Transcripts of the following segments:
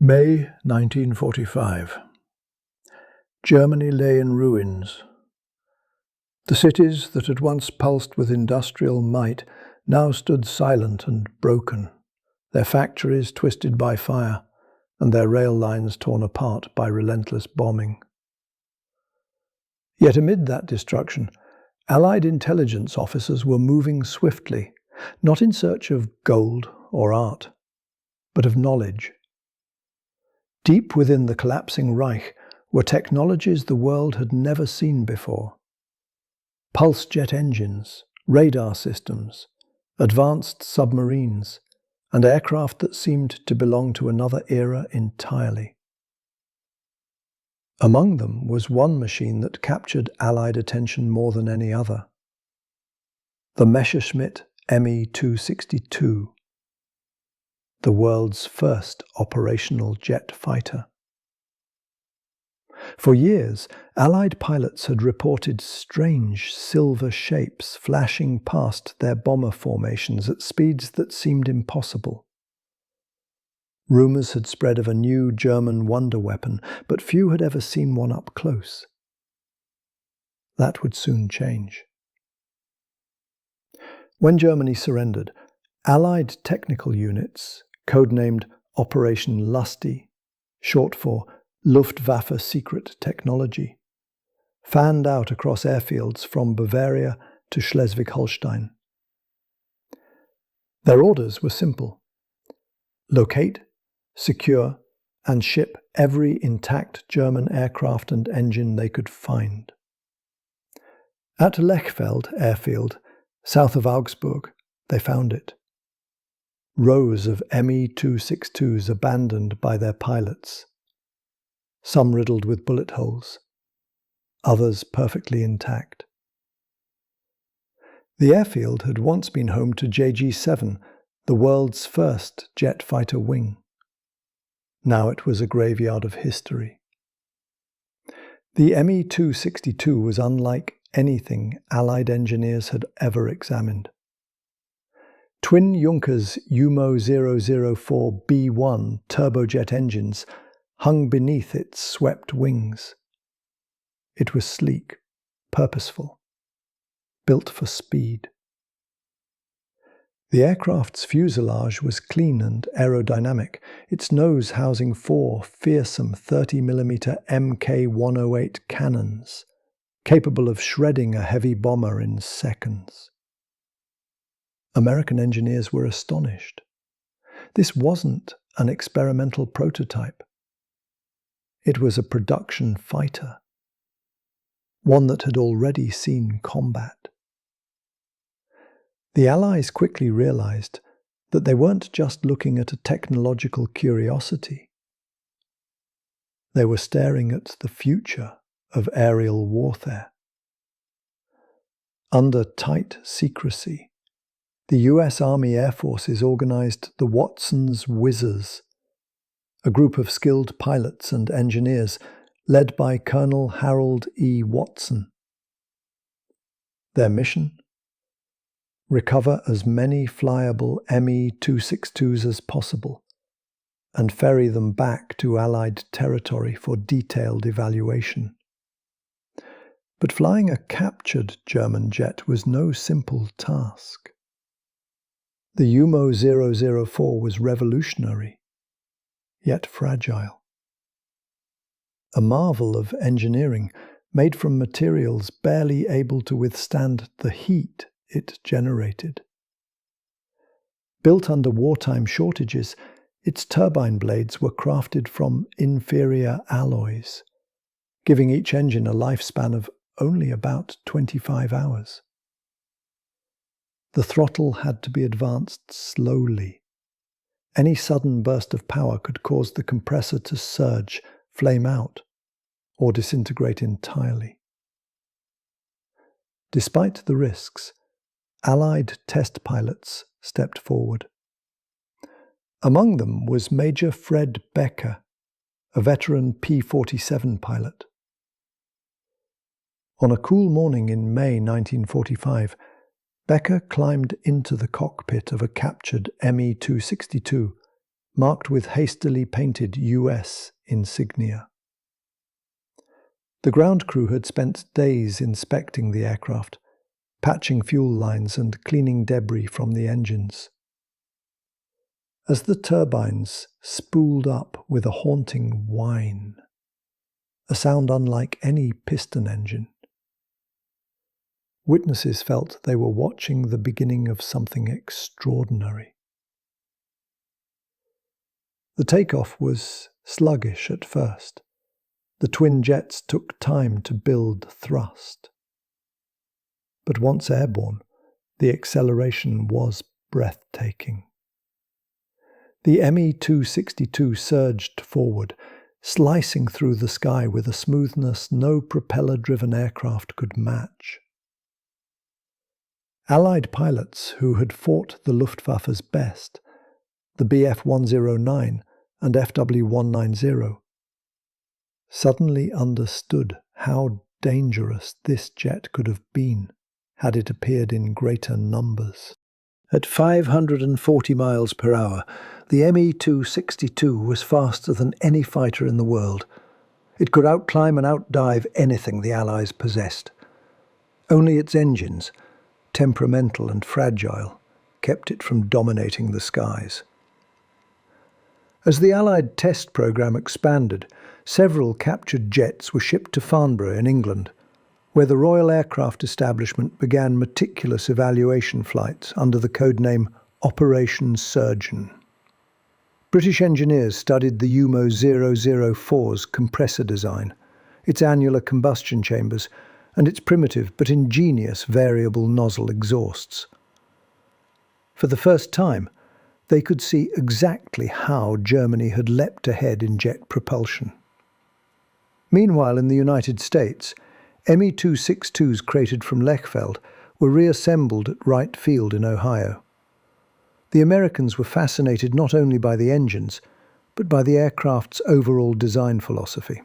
May 1945. Germany lay in ruins. The cities that had once pulsed with industrial might now stood silent and broken, their factories twisted by fire, and their rail lines torn apart by relentless bombing. Yet amid that destruction, Allied intelligence officers were moving swiftly, not in search of gold or art, but of knowledge. Deep within the collapsing Reich were technologies the world had never seen before. Pulse jet engines, radar systems, advanced submarines, and aircraft that seemed to belong to another era entirely. Among them was one machine that captured Allied attention more than any other: the Messerschmitt Me-262. The world's first operational jet fighter. For years, Allied pilots had reported strange silver shapes flashing past their bomber formations at speeds that seemed impossible. Rumours had spread of a new German wonder weapon, but few had ever seen one up close. That would soon change. When Germany surrendered, Allied technical units, codenamed Operation Lusty, short for Luftwaffe Secret Technology, fanned out across airfields from Bavaria to Schleswig-Holstein. Their orders were simple: locate, secure, and ship every intact German aircraft and engine they could find. At Lechfeld airfield, south of Augsburg, they found it. Rows of Me-262s abandoned by their pilots, some riddled with bullet holes, others perfectly intact. The airfield had once been home to JG-7, the world's first jet fighter wing. Now it was a graveyard of history. The Me-262 was unlike anything Allied engineers had ever examined. Twin Junkers UMO-004B1 turbojet engines hung beneath its swept wings. It was sleek, purposeful, built for speed. The aircraft's fuselage was clean and aerodynamic, its nose housing 4 fearsome 30mm Mk-108 cannons, capable of shredding a heavy bomber in seconds. American engineers were astonished. This wasn't an experimental prototype. It was a production fighter, one that had already seen combat. The Allies quickly realized that they weren't just looking at a technological curiosity. They were staring at the future of aerial warfare. Under tight secrecy, the US Army Air Forces organized the Watson's Whizzers, a group of skilled pilots and engineers led by Colonel Harold E. Watson. Their mission? Recover as many flyable Me-262s as possible and ferry them back to Allied territory for detailed evaluation. But flying a captured German jet was no simple task. The UMO-004 was revolutionary, yet fragile. A marvel of engineering made from materials barely able to withstand the heat it generated. Built under wartime shortages, its turbine blades were crafted from inferior alloys, giving each engine a lifespan of only about 25 hours. The throttle had to be advanced slowly. Any sudden burst of power could cause the compressor to surge, flame out, or disintegrate entirely. Despite the risks, Allied test pilots stepped forward. Among them was Major Fred Becker, a veteran P-47 pilot. On a cool morning in May 1945, Becker climbed into the cockpit of a captured Me-262 marked with hastily painted US insignia. The ground crew had spent days inspecting the aircraft, patching fuel lines and cleaning debris from the engines. As the turbines spooled up with a haunting whine, a sound unlike any piston engine, witnesses felt they were watching the beginning of something extraordinary. The takeoff was sluggish at first. The twin jets took time to build thrust. But once airborne, the acceleration was breathtaking. The Me-262 surged forward, slicing through the sky with a smoothness no propeller-driven aircraft could match. Allied pilots who had fought the Luftwaffe's best, the Bf-109 and FW-190, suddenly understood how dangerous this jet could have been had it appeared in greater numbers. At 540 miles per hour, the Me-262 was faster than any fighter in the world. It could outclimb and outdive anything the Allies possessed. Only its engines, temperamental and fragile, kept it from dominating the skies. As the Allied test program expanded, several captured jets were shipped to Farnborough in England, where the Royal Aircraft Establishment began meticulous evaluation flights under the codename Operation Surgeon. British engineers studied the UMO 004's compressor design, its annular combustion chambers, and its primitive but ingenious variable nozzle exhausts. For the first time, they could see exactly how Germany had leapt ahead in jet propulsion. Meanwhile, in the United States, Me-262s created from Lechfeld were reassembled at Wright Field in Ohio. The Americans were fascinated not only by the engines, but by the aircraft's overall design philosophy.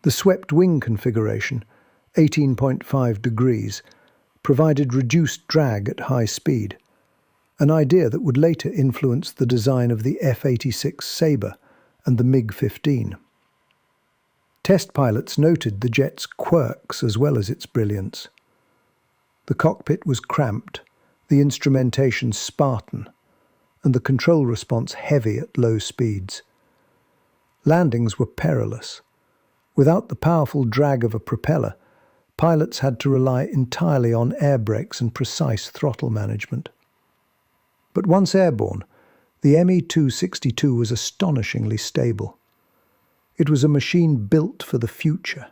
The swept wing configuration, 18.5 degrees, provided reduced drag at high speed, an idea that would later influence the design of the F-86 Sabre and the MiG-15. Test pilots noted the jet's quirks as well as its brilliance. The cockpit was cramped, the instrumentation spartan, and the control response heavy at low speeds. Landings were perilous. Without the powerful drag of a propeller, pilots had to rely entirely on air brakes and precise throttle management. But once airborne, the Me-262 was astonishingly stable. It was a machine built for the future,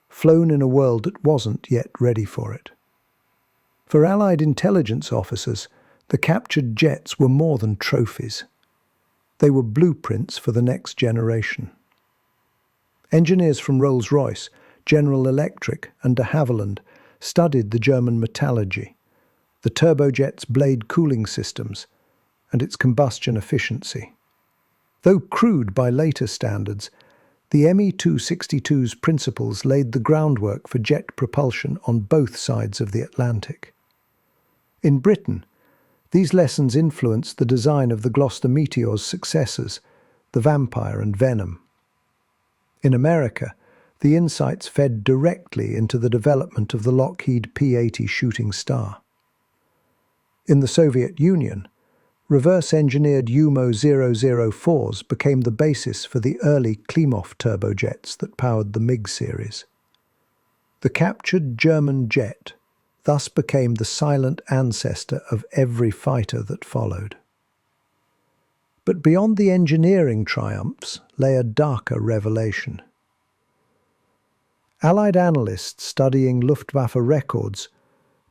flown in a world that wasn't yet ready for it. For Allied intelligence officers, the captured jets were more than trophies. They were blueprints for the next generation. Engineers from Rolls-Royce, General Electric, and de Havilland studied the German metallurgy, the turbojet's blade cooling systems, and its combustion efficiency. Though crude by later standards, the Me-262's principles laid the groundwork for jet propulsion on both sides of the Atlantic. In Britain, these lessons influenced the design of the Gloucester Meteor's successors, the Vampire and Venom. In America, the insights fed directly into the development of the Lockheed P-80 Shooting Star. In the Soviet Union, reverse-engineered UMO 004s became the basis for the early Klimov turbojets that powered the MiG series. The captured German jet thus became the silent ancestor of every fighter that followed. But beyond the engineering triumphs lay a darker revelation. Allied analysts studying Luftwaffe records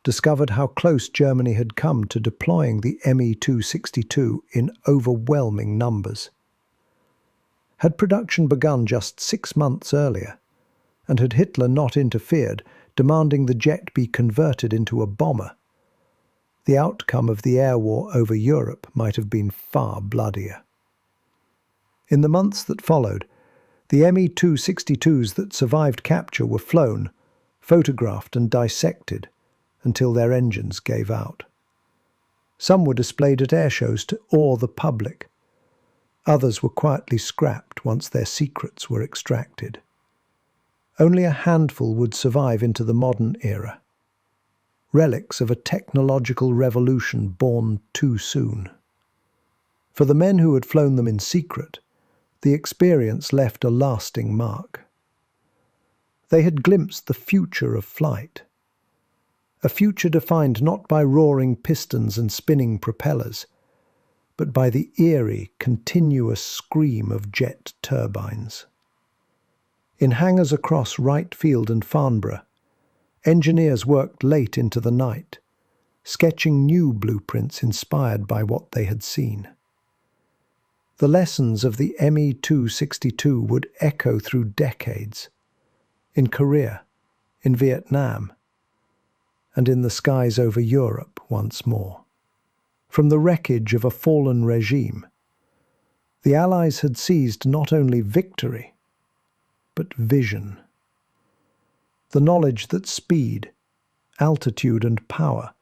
discovered how close Germany had come to deploying the Me-262 in overwhelming numbers. Had production begun just 6 months earlier, and had Hitler not interfered, demanding the jet be converted into a bomber, the outcome of the air war over Europe might have been far bloodier. In the months that followed, the Me-262s that survived capture were flown, photographed and dissected until their engines gave out. Some were displayed at air shows to awe the public, Others were quietly scrapped once their secrets were extracted. Only a handful would survive into the modern era, relics of a technological revolution born too soon. For the men who had flown them in secret, the experience left a lasting mark. They had glimpsed the future of flight, a future defined not by roaring pistons and spinning propellers, but by the eerie, continuous scream of jet turbines. In hangars across Wright Field and Farnborough, engineers worked late into the night, sketching new blueprints inspired by what they had seen. The lessons of the Me-262 would echo through decades, in Korea, in Vietnam, and in the skies over Europe once more. From the wreckage of a fallen regime, the Allies had seized not only victory, but vision. The knowledge that speed, altitude and power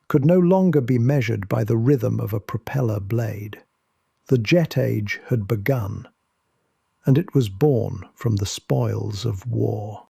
could no longer be measured by the rhythm of a propeller blade. The jet age had begun, and it was born from the spoils of war.